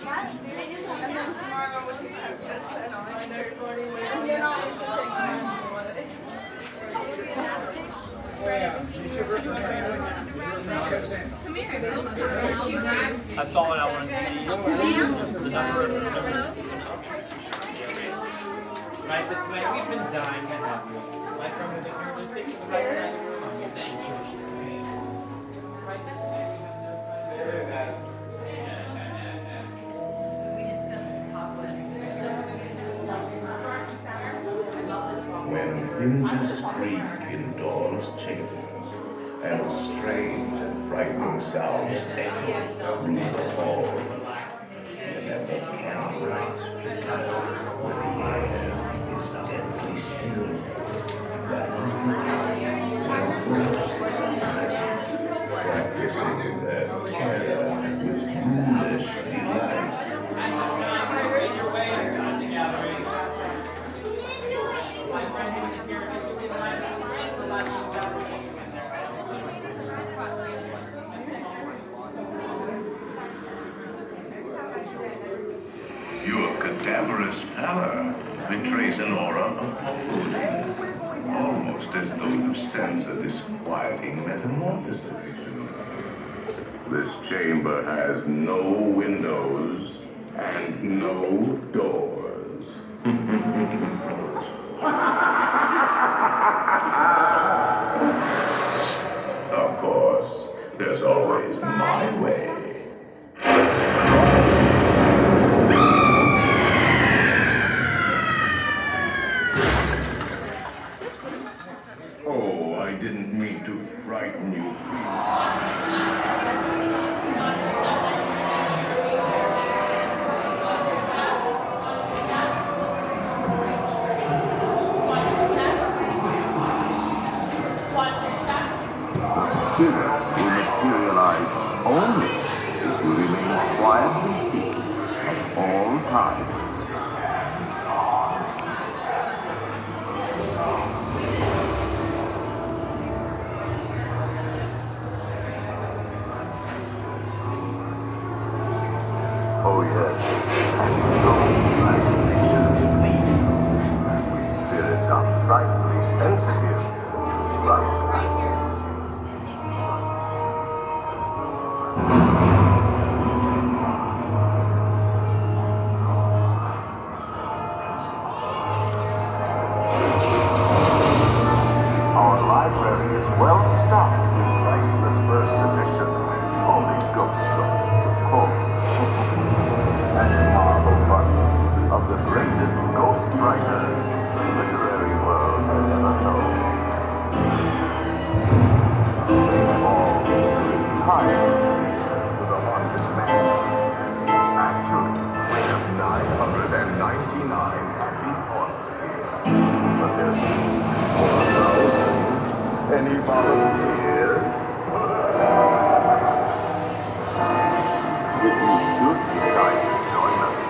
And then tomorrow we can have pizza and I'll answer. And then I'll answer text I saw it. I wanted to see the number of right this way. We've been dying to have you. My friend will be here. Just stick to the right side. Thank you. Right this way. There, guys. When hinges creak in doorless chambers, and strange and frightening sounds echo through the hall, whenever candlelights flicker, when the air is deathly still, that is the time when ghosts are present, practicing their terror with ghoulish delight. Your cadaverous pallor betrays an aura of foreboding, almost as though you sense a disquieting metamorphosis. This chamber has no windows and no doors. Of course, there's always my way. Oh, I didn't mean to frighten you, The spirits will materialize only if you remain quietly seated at all times. Oh yes, and no flash pictures, please. We spirits are frightfully sensitive to bright lights. Our library is well stocked with priceless first editions, only ghost stories, of course, and marble busts of the greatest ghost writers the literary world has ever known. They have all retired to the haunted mansion. Actually, we have 999 happy haunts here, but there's 4,000. Any volunteers? If you should decide to join us,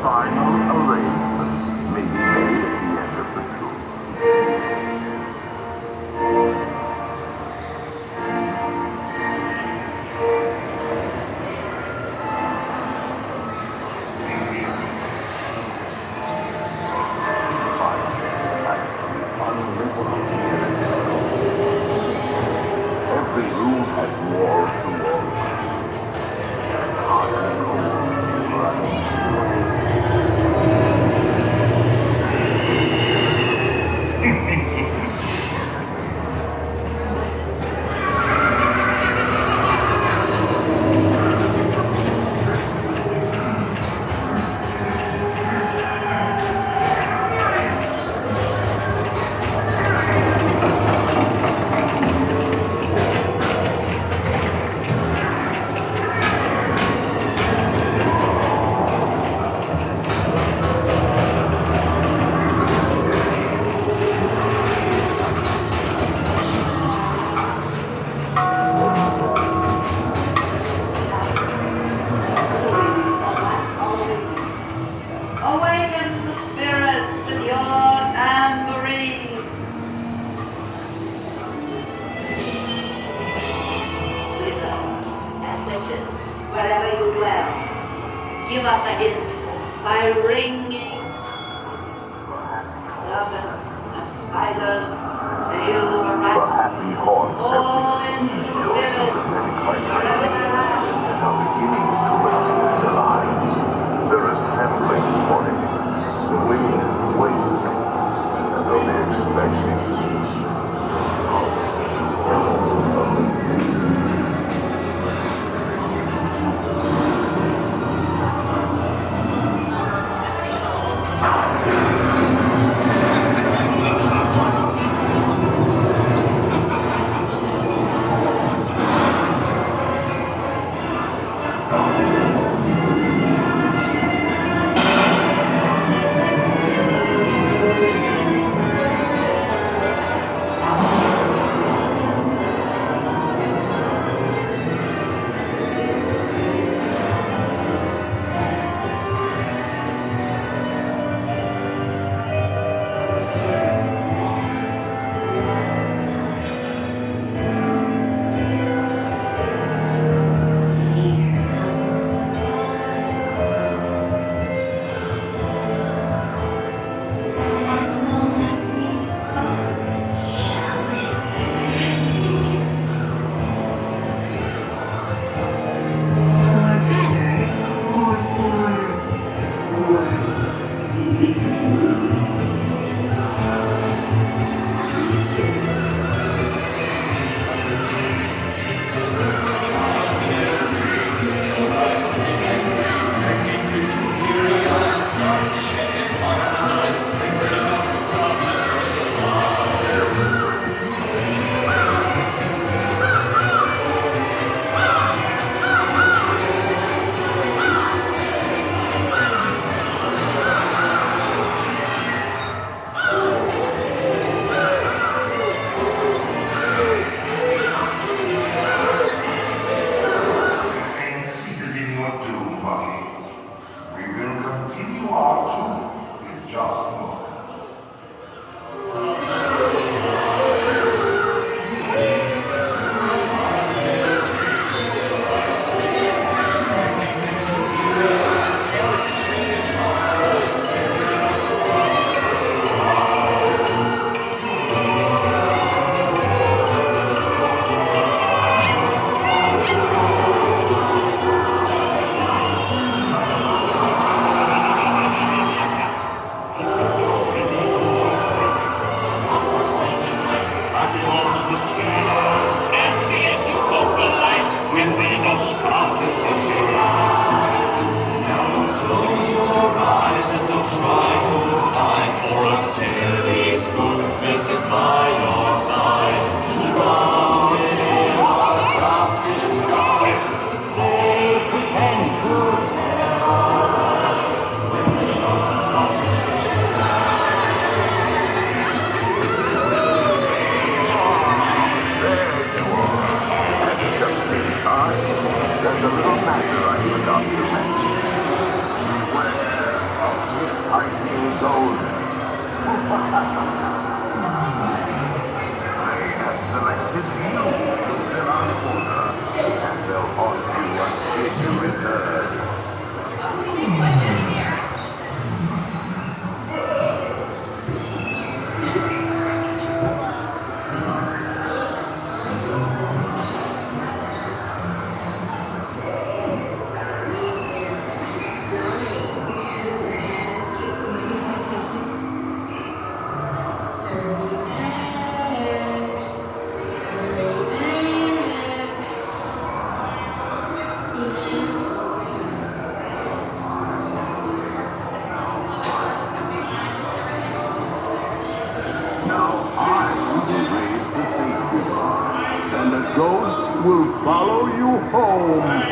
final arrangements may be made at the end of the tour. Unlivable here in this house. Every room has wall-to-wall and hot and cold running wherever you dwell. give us a hint by ringing. Serpents and spiders, tail or The rat, happy haunts have all received empty your spirits. sympathetic vibrations and are beginning to materialize. They're assembling for it. Swing, wait, and they'll be expecting you. I'll see you all a little later. There's a little matter I forgot to mention. Beware of hitchhiking ghosts. I have selected you to fill our quota, and they'll haunt you until you return. The safety bar, and the ghost will follow you home